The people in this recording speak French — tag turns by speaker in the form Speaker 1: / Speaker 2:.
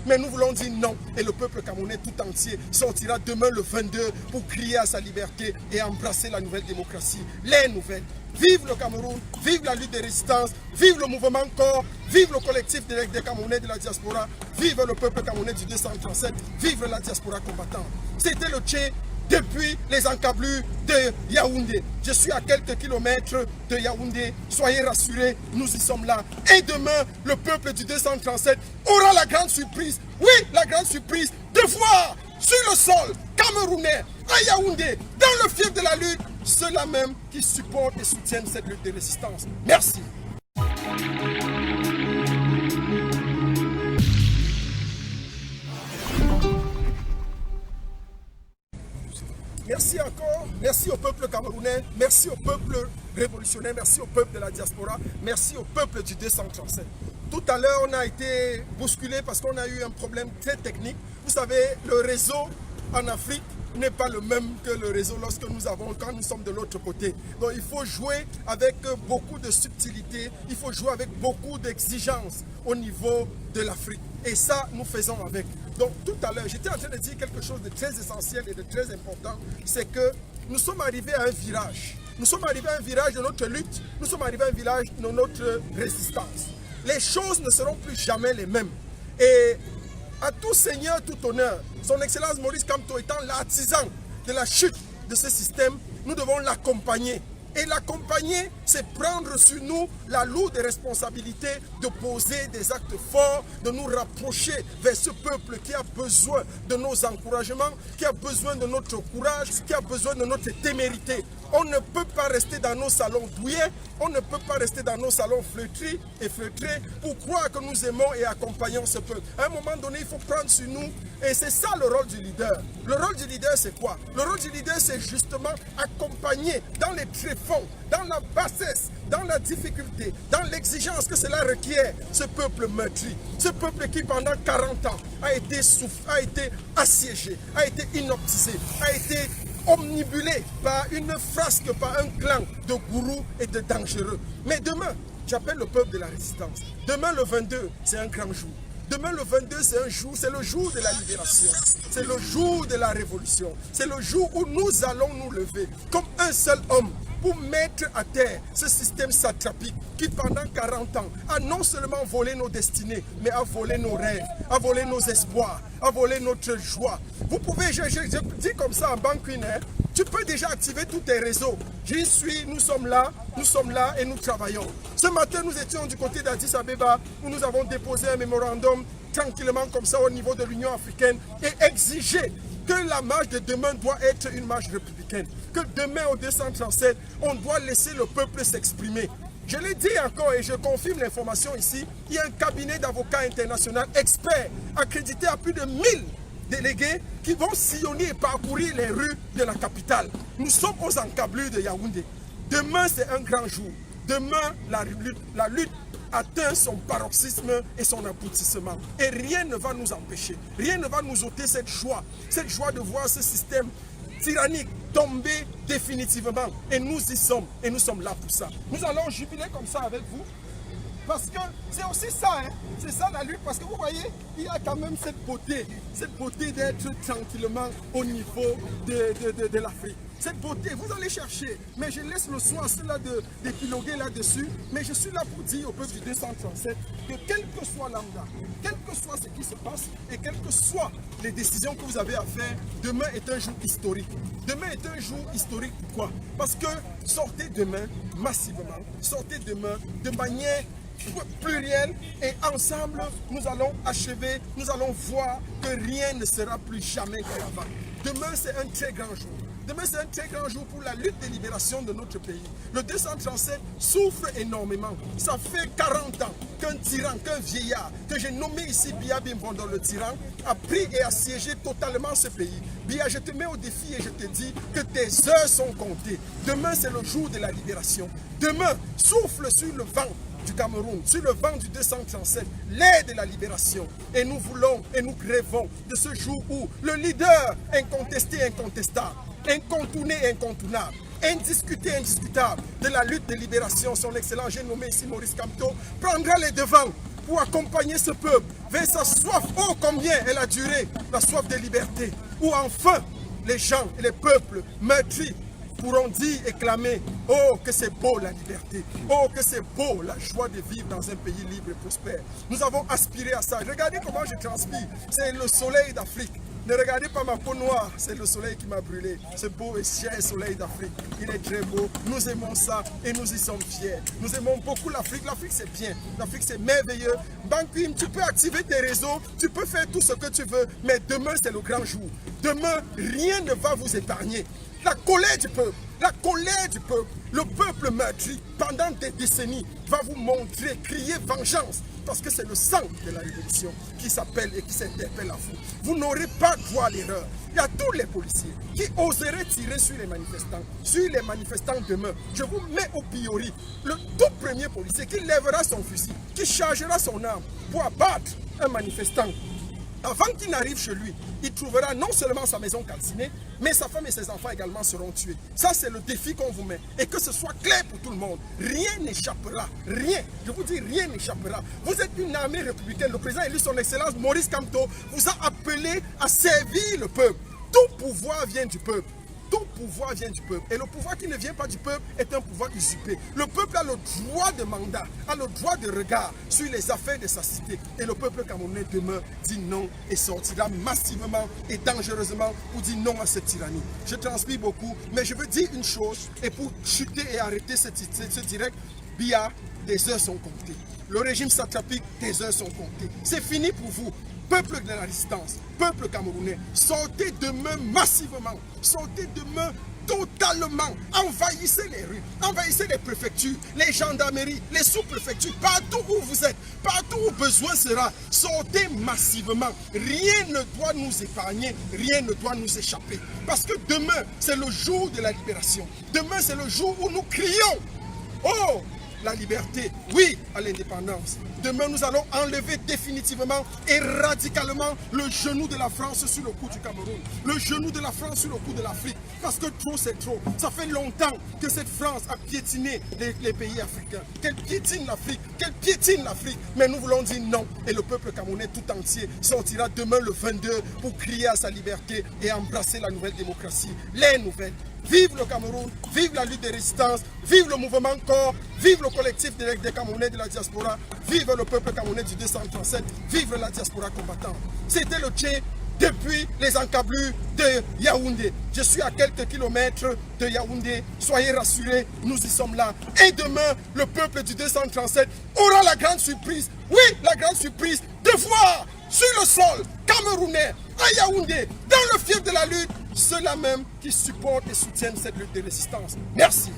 Speaker 1: Mais nous voulons dire non. Et le peuple camerounais tout entier sortira demain le 22 pour crier à sa liberté et embrasser la nouvelle démocratie. Les nouvelles. Vive le Cameroun, vive la lutte de résistance, vive le mouvement corps, vive le collectif des Camerounais de la diaspora, vive le peuple camerounais du 237, vive la diaspora combattante. C'était le Tché depuis les encablures de Yaoundé. Je suis à quelques kilomètres de Yaoundé. Soyez rassurés, nous y sommes là. Et demain, le peuple du 237 aura la grande surprise, oui, la grande surprise de voir sur le sol camerounais, à Yaoundé, dans le fief de la lutte, ceux-là même qui supportent et soutiennent cette lutte de résistance. Merci. Merci encore, merci au peuple camerounais, merci au peuple révolutionnaire, merci au peuple de la diaspora, merci au peuple du 237. Tout à l'heure, on a été bousculé parce qu'on a eu un problème très technique. Vous savez, le réseau en Afrique n'est pas le même que le réseau lorsque quand nous sommes de l'autre côté. Donc il faut jouer avec beaucoup de subtilité, il faut jouer avec beaucoup d'exigences au niveau de l'Afrique. Et ça, nous faisons avec. Donc tout à l'heure, j'étais en train de dire quelque chose de très essentiel et de très important, c'est que nous sommes arrivés à un virage. Nous sommes arrivés à un virage de notre lutte, nous sommes arrivés à un virage de notre résistance. Les choses ne seront plus jamais les mêmes. Et à tout seigneur, tout honneur, son Excellence Maurice Kamto étant l'artisan de la chute de ce système, nous devons l'accompagner. Et l'accompagner, c'est prendre sur nous la lourde responsabilité de poser des actes forts, de nous rapprocher vers ce peuple qui a besoin de nos encouragements, qui a besoin de notre courage, qui a besoin de notre témérité. On ne peut pas rester dans nos salons douillets, on ne peut pas rester dans nos salons flétris et feutrés pour croire que nous aimons et accompagnons ce peuple. À un moment donné, il faut prendre sur nous, et c'est ça le rôle du leader. Le rôle du leader, c'est quoi? Le rôle du leader, c'est justement accompagner dans les tréfonds, dans la bassesse, dans la difficulté, dans l'exigence que cela requiert, ce peuple meurtri, ce peuple qui pendant 40 ans a été assiégé, a été inoptisé, a été omnibulé par une frasque, par un clan de gourous et de dangereux. Mais demain, j'appelle le peuple de la résistance. Demain, le 22, c'est un grand jour. Demain, le 22, c'est le jour de la libération. C'est le jour de la révolution. C'est le jour où nous allons nous lever comme un seul homme pour mettre à terre ce système satrapique qui pendant 40 ans a non seulement volé nos destinées, mais a volé nos rêves, a volé nos espoirs, a volé notre joie. Vous pouvez, je dis comme ça en banquine, hein, tu peux déjà activer tous tes réseaux. J'y suis, nous sommes là et nous travaillons. Ce matin, nous étions du côté d'Addis Abeba où nous avons déposé un mémorandum tranquillement comme ça au niveau de l'Union africaine et exigé que la marche de demain doit être une marche républicaine. Que demain au 237, on doit laisser le peuple s'exprimer. Je l'ai dit encore et je confirme l'information ici, il y a un cabinet d'avocats international experts accrédité à plus de 1000 délégués qui vont sillonner et parcourir les rues de la capitale. Nous sommes aux encablures de Yaoundé. Demain, c'est un grand jour. Demain, la lutte atteint son paroxysme et son aboutissement. Et rien ne va nous empêcher, rien ne va nous ôter cette joie de voir ce système tyrannique tomber définitivement. Et nous y sommes, et nous sommes là pour ça. Nous allons jubiler comme ça avec vous. Parce que c'est aussi ça, hein? C'est ça la lutte, parce que vous voyez, il y a quand même cette beauté d'être tranquillement au niveau de l'Afrique. Cette beauté, vous allez chercher, mais je laisse le soin à ceux-là d'épiloguer là-dessus, mais je suis là pour dire au peuple du 237 que quel que soit l'âme-là, quel que soit ce qui se passe, et quelles que soient les décisions que vous avez à faire, demain est un jour historique. Demain est un jour historique, pourquoi? Parce que sortez demain massivement, sortez demain de manière pluriel et ensemble nous allons achever, nous allons voir que rien ne sera plus jamais comme avant. Demain c'est un très grand jour. Demain c'est un très grand jour pour la lutte de libération de notre pays. Le 237 souffre énormément. Ça fait 40 ans qu'un tyran, qu'un vieillard, que j'ai nommé ici Biya Bimbondo le tyran, a pris et assiégé totalement ce pays. Biya, je te mets au défi et je te dis que tes heures sont comptées. Demain c'est le jour de la libération. Demain souffle sur le vent du Cameroun, sur le vent du 237, l'aide de la libération. Et nous voulons et nous rêvons de ce jour où le leader incontesté, incontestable, incontourné, incontournable, indiscuté, indiscutable de la lutte de libération, son excellent, j'ai nommé ici Maurice Kamto, prendra les devants pour accompagner ce peuple vers sa soif. Oh, combien elle a duré, la soif de liberté. Où enfin, les gens et les peuples meurtris pourront dire et clamer, oh que c'est beau la liberté, oh que c'est beau la joie de vivre dans un pays libre et prospère. Nous avons aspiré à ça. Regardez comment je transpire, c'est le soleil d'Afrique. Ne regardez pas ma peau noire, c'est le soleil qui m'a brûlé. Ce beau et cher soleil d'Afrique, il est très beau, nous aimons ça et nous y sommes fiers. Nous aimons beaucoup l'Afrique, l'Afrique c'est bien, l'Afrique c'est merveilleux. Banquim, tu peux activer tes réseaux, tu peux faire tout ce que tu veux, mais demain c'est le grand jour. Demain, rien ne va vous épargner. La colère du peuple, le peuple meurtri pendant des décennies va vous montrer, crier vengeance. Parce que c'est le sang de la révolution qui s'appelle et qui s'interpelle à vous. Vous n'aurez pas droit à l'erreur. Il y a tous les policiers qui oseraient tirer sur les manifestants demain. Je vous mets au pilori. Le tout premier policier qui lèvera son fusil, qui chargera son arme pour abattre un manifestant. Avant qu'il n'arrive chez lui, il trouvera non seulement sa maison calcinée, mais sa femme et ses enfants également seront tués. Ça, c'est le défi qu'on vous met. Et que ce soit clair pour tout le monde. Rien n'échappera. Rien. Je vous dis, rien n'échappera. Vous êtes une armée républicaine. Le président élu, son excellence Maurice Kamto, vous a appelé à servir le peuple. Tout pouvoir vient du peuple. Tout pouvoir vient du peuple. Et le pouvoir qui ne vient pas du peuple est un pouvoir usurpé. Le peuple a le droit de mandat, a le droit de regard sur les affaires de sa cité. Et le peuple camerounais demain dit non et sortira massivement et dangereusement pour dire non à cette tyrannie. Je transpire beaucoup, mais je veux dire une chose. Et pour chuter et arrêter ce direct, Biya, des heures sont comptées. Le régime satrapique, des heures sont comptées. C'est fini pour vous. Peuple de la résistance, peuple camerounais, sortez demain massivement, sortez demain totalement, envahissez les rues, envahissez les préfectures, les gendarmeries, les sous-préfectures, partout où vous êtes, partout où besoin sera, sortez massivement. Rien ne doit nous épargner, rien ne doit nous échapper. Parce que demain, c'est le jour de la libération. Demain, c'est le jour où nous crions, oh, la liberté, oui à l'indépendance. Demain, nous allons enlever définitivement et radicalement le genou de la France sur le cou du Cameroun. Le genou de la France sur le cou de l'Afrique. Parce que trop, c'est trop. Ça fait longtemps que cette France a piétiné les pays africains. Qu'elle piétine l'Afrique, qu'elle piétine l'Afrique. Mais nous voulons dire non. Et le peuple camerounais tout entier sortira demain le 22 pour crier à sa liberté et embrasser la nouvelle démocratie. Les nouvelles. Vive le Cameroun, vive la lutte des résistances, vive le mouvement corps, vive le collectif des Camerounais de la diaspora, vive le peuple camerounais du 237, vive la diaspora combattante. C'était le Tché depuis les encablures de Yaoundé. Je suis à quelques kilomètres de Yaoundé, soyez rassurés, nous y sommes là. Et demain, le peuple du 237 aura la grande surprise, oui, la grande surprise de voir sur le sol camerounais, à Yaoundé, dans le fief de la lutte, ceux-là même qui supportent et soutiennent cette lutte de résistance. Merci.